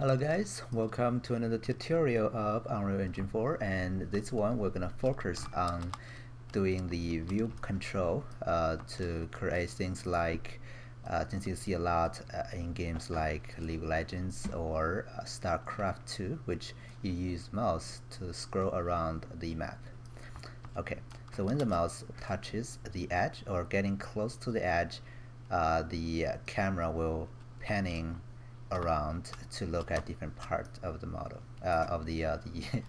Hello guys, welcome to another tutorial of Unreal Engine 4, and this one we're gonna focus on doing the view control to create things like things you see a lot in games like League of Legends or StarCraft 2, which you use mouse to scroll around the map. Okay, so when the mouse touches the edge or getting close to the edge, the camera will panning around to look at different parts of the model of the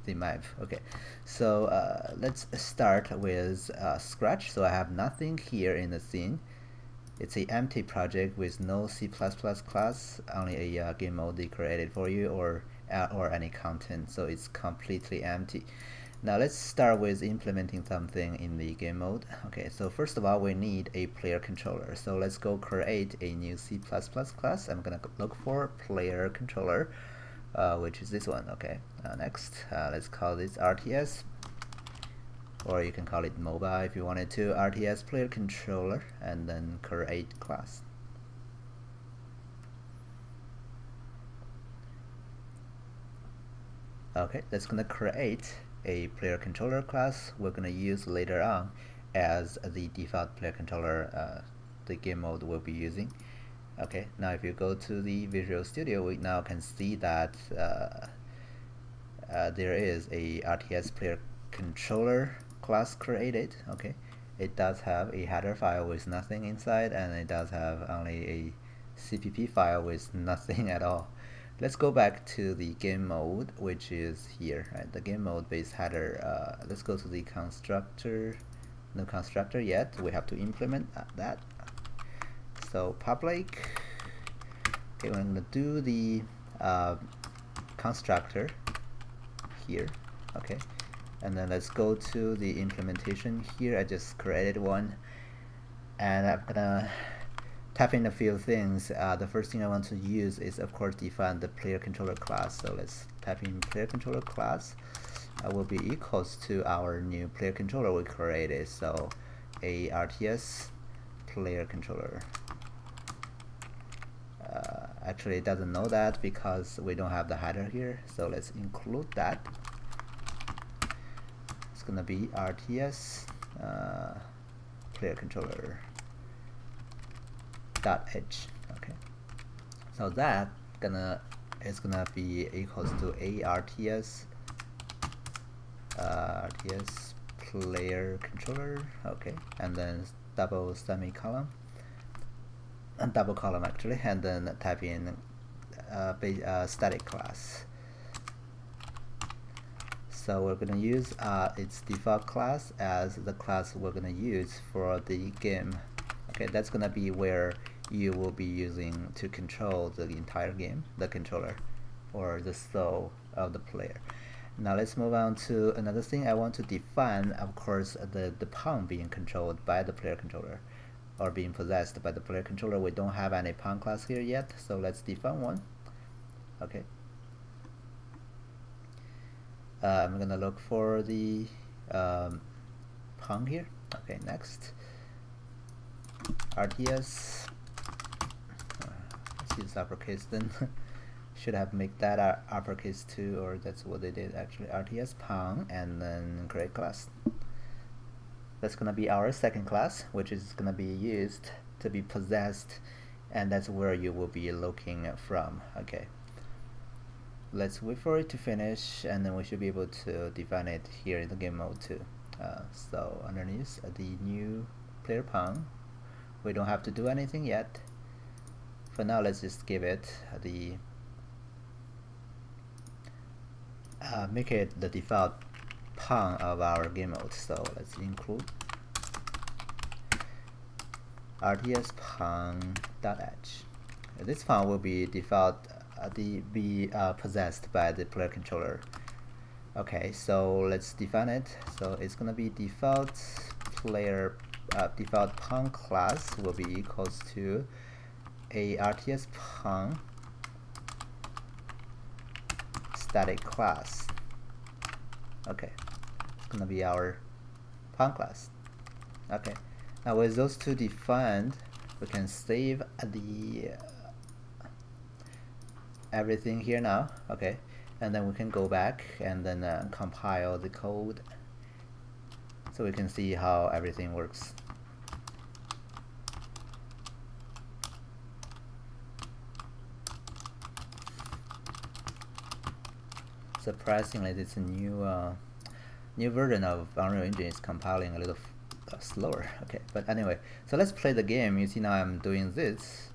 the map. Okay, so let's start with Scratch. So I have nothing here in the scene. It's an empty project with no C++ class, only a game mode they created for you, or any content. So it's completely empty. Now let's start with implementing something in the game mode. Okay, so first of all we need a player controller. So let's go create a new C++ class. I'm gonna look for player controller, which is this one. Okay, next let's call this RTS, or you can call it mobile if you wanted to. RTS player controller, and then create class. Okay, that's gonna create a player controller class we're going to use later on as the default player controller the game mode will be using. Okay, now if you go to the Visual Studio, we now can see that there is a RTS player controller class created. Okay, it does have a header file with nothing inside, and it does have only a CPP file with nothing at all. Let's go back to the game mode, which is here, right? The game mode base header. Let's go to the constructor. No constructor yet. We have to implement that. So public. Okay, we're gonna do the constructor here. Okay, and then let's go to the implementation here. I just created one, and I'm gonna tap in a few things. The first thing I want to use is, of course, define the player controller class. So let's type in player controller class will be equals to our new player controller we created. So a RTS player controller. Actually, it doesn't know that because we don't have the header here. So let's include that. It's gonna be RTS player controller .h. Okay, so that is gonna be equals to RTS RTS player controller. Okay, and then double semicolon and double column actually, and then type in static class. So we're gonna use its default class as the class we're gonna use for the game. Okay, that's gonna be where you will be using to control the entire game, the controller, or the soul of the player. Now let's move on to another thing. I want to define, of course, the pawn being controlled by the player controller, or being possessed by the player controller. We don't have any pawn class here yet, so let's define one. Okay. I'm gonna look for the pawn here. Okay, next. RTS, let's use uppercase then. Should have made that uppercase too, or that's what they did actually. RTS pawn, and then create class. That's gonna be our second class, which is gonna be used to be possessed, and that's where you will be looking from. Okay, let's wait for it to finish, and then we should be able to define it here in the game mode too. So underneath the new player pawn, we don't have to do anything yet. For now, let's just give it the make it the default pawn of our game mode. So let's include RTS pawn.h. This pawn will be default possessed by the player controller. Okay, so let's define it. So it's gonna be default player default pawn class will be equals to a RTS pawn static class. Okay, it's gonna be our pawn class. Okay, now with those two defined, we can save the everything here now. Okay, and then we can go back and then compile the code so we can see how everything works. Surprisingly, this new version of Unreal Engine is compiling a little slower. Okay, but anyway, so let's play the game. You see now I'm doing this.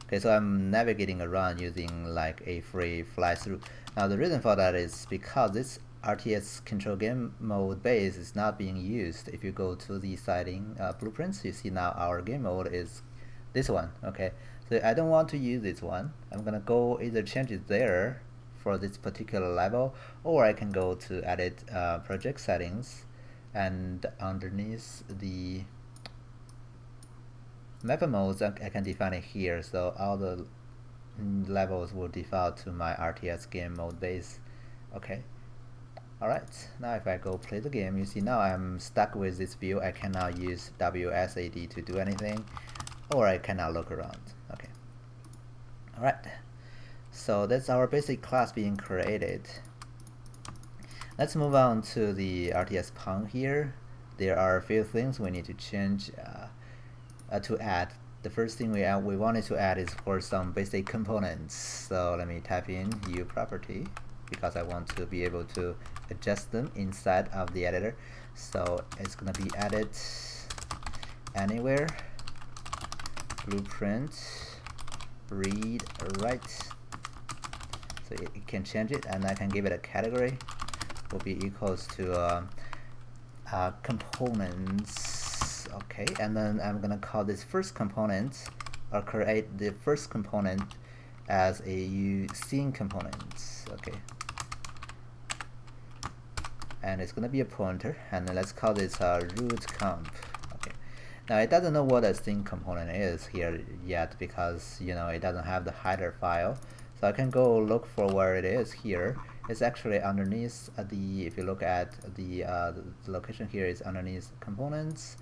Okay, so I'm navigating around using like a free fly through. Now the reason for that is because this RTS control game mode base is not being used. If you go to the setting blueprints, you see now our game mode is this one. Okay, so I don't want to use this one. I'm gonna go either change it there for this particular level, or I can go to edit project settings, and underneath the map modes I can define it here, so all the levels will default to my RTS game mode base. Okay, alright, now if I go play the game, you see now I'm stuck with this view. I cannot use WSAD to do anything, or I cannot look around. Okay, alright, so that's our basic class being created. Let's move on to the RTS Pong here. There are a few things we need to change to add. The first thing we wanted to add is for some basic components. So let me type in U property because I want to be able to adjust them inside of the editor. So it's gonna be added anywhere blueprint read write. So it can change it, and I can give it a category. Will be equals to components. Okay, and then I'm gonna call this first component, or create the first component as a scene component. Okay, and it's gonna be a pointer, and then let's call this root comp. Okay, now it doesn't know what a scene component is here yet because it doesn't have the header file. So I can go look for where it is here. It's actually underneath if you look at the location here is underneath components,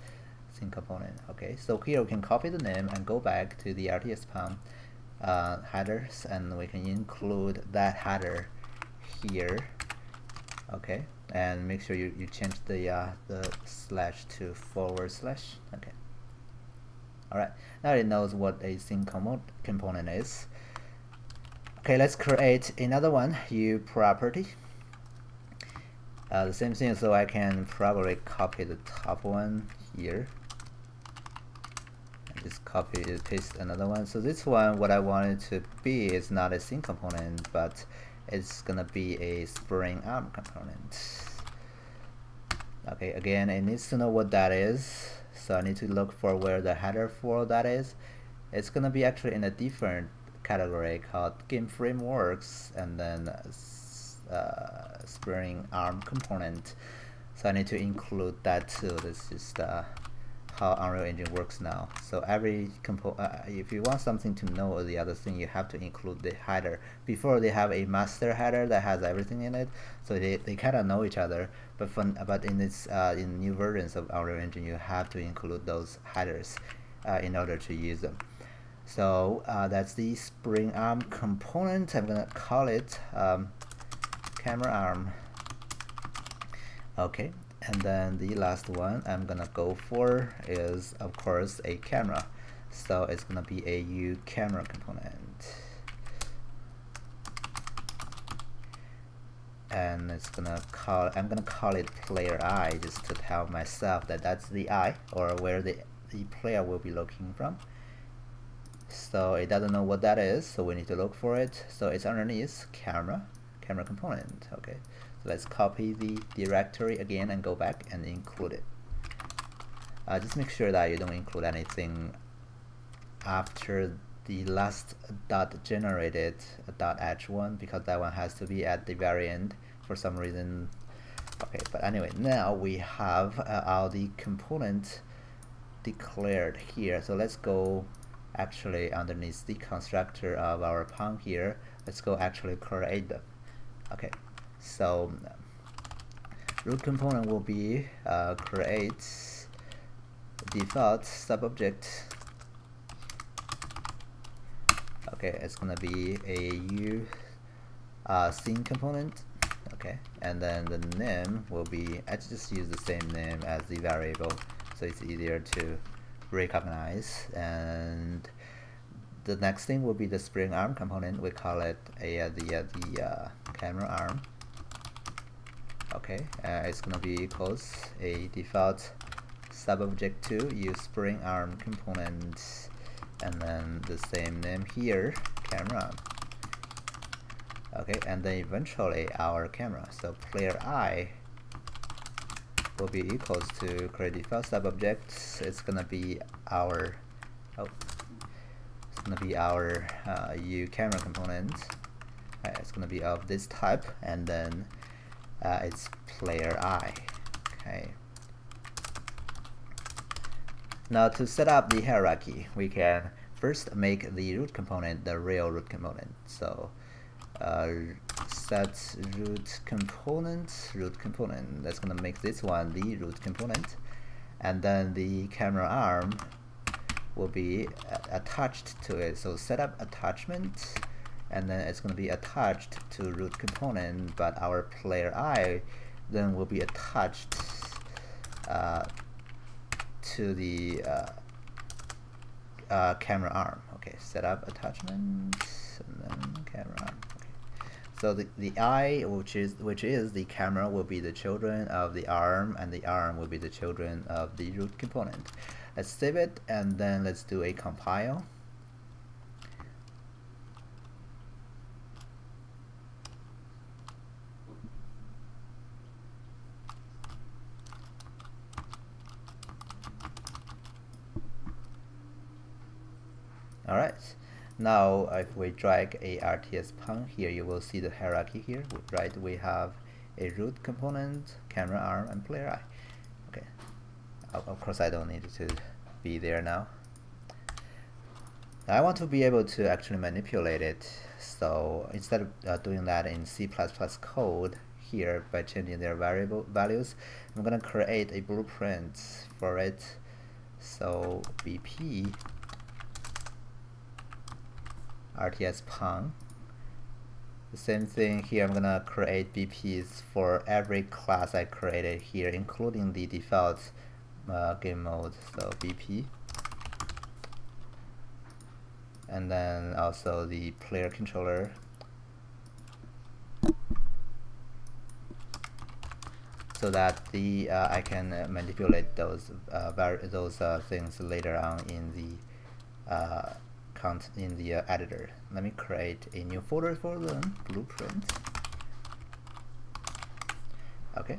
scene component. Okay, so here we can copy the name and go back to the RTS Pong headers, and we can include that header here. Okay, and make sure you change the slash to /. Okay, alright, now it knows what a scene component is. Okay, let's create another one, U property. The same thing, so I can probably copy the top one here. And just copy and paste another one. So this one, what I want it to be is not a scene component, but it's gonna be a spring arm component. Okay, again, it needs to know what that is. So I need to look for where the header for that is. It's gonna be actually in a different category called game frameworks, and then spring arm component. So I need to include that too. This is how Unreal Engine works now. So every if you want something to know the other thing, you have to include the header. Before, they have a master header that has everything in it, so they kind of know each other. But in this in new versions of Unreal Engine, you have to include those headers in order to use them. So that's the spring arm component. I'm gonna call it camera arm. Okay, and then the last one I'm gonna go for is, of course, a camera. So it's gonna be a U camera component, and it's gonna I'm gonna call it player eye, just to tell myself that that's the eye, or where the player will be looking from. So it doesn't know what that is, so we need to look for it. So it's underneath camera component. Okay, so let's copy the directory again and go back and include it. Just make sure that you don't include anything after the last dot generated .h1, because that one has to be at the very end for some reason. Okay, but anyway, now we have all the components declared here. So let's go actually underneath the constructor of our Pong here. Let's go actually create them. Okay, so root component will be create default subobject. Okay, it's gonna be a U scene component. Okay, and then the name will be, I just use the same name as the variable, so it's easier to recognize. And the next thing will be the spring arm component. We call it the camera arm. Okay, it's gonna be equals a default subobject to use spring arm component, and then the same name here, camera arm. Okay, and then eventually our camera. So player I will be equals to create default subobject. It's gonna be our U camera component. It's gonna be of this type, and then it's player I. Okay. Now to set up the hierarchy, we can first make the root component the real root component. So set root component. That's gonna make this one the root component, and then the camera arm will be attached to it. So set up attachment, and then it's gonna be attached to root component, but our player I then will be attached to the camera arm. Okay, set up attachment and then camera arm. So the I, which is the camera, will be the children of the arm, and the arm will be the children of the root component. Let's save it, and then let's do a compile. All right. Now, if we drag a RTS pun here, you will see the hierarchy here, right? We have a root component, camera arm, and player I. Okay. Of course, I don't need to be there now. I want to be able to actually manipulate it. So instead of doing that in C++ code here by changing their variable values, I'm gonna create a blueprint for it. So BP RTS pun. The same thing here, I'm gonna create BPs for every class I created here, including the default game mode. So BP, and then also the player controller, so that the I can manipulate those things later on in the in the editor. Let me create a new folder for them, blueprint. Okay,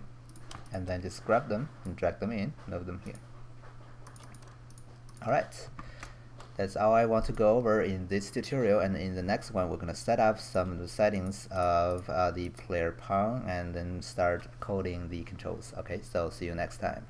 and then just grab them and drag them in, move them here. Alright, that's all I want to go over in this tutorial, and in the next one we're going to set up some of the settings of the player pun and then start coding the controls. Okay, so see you next time.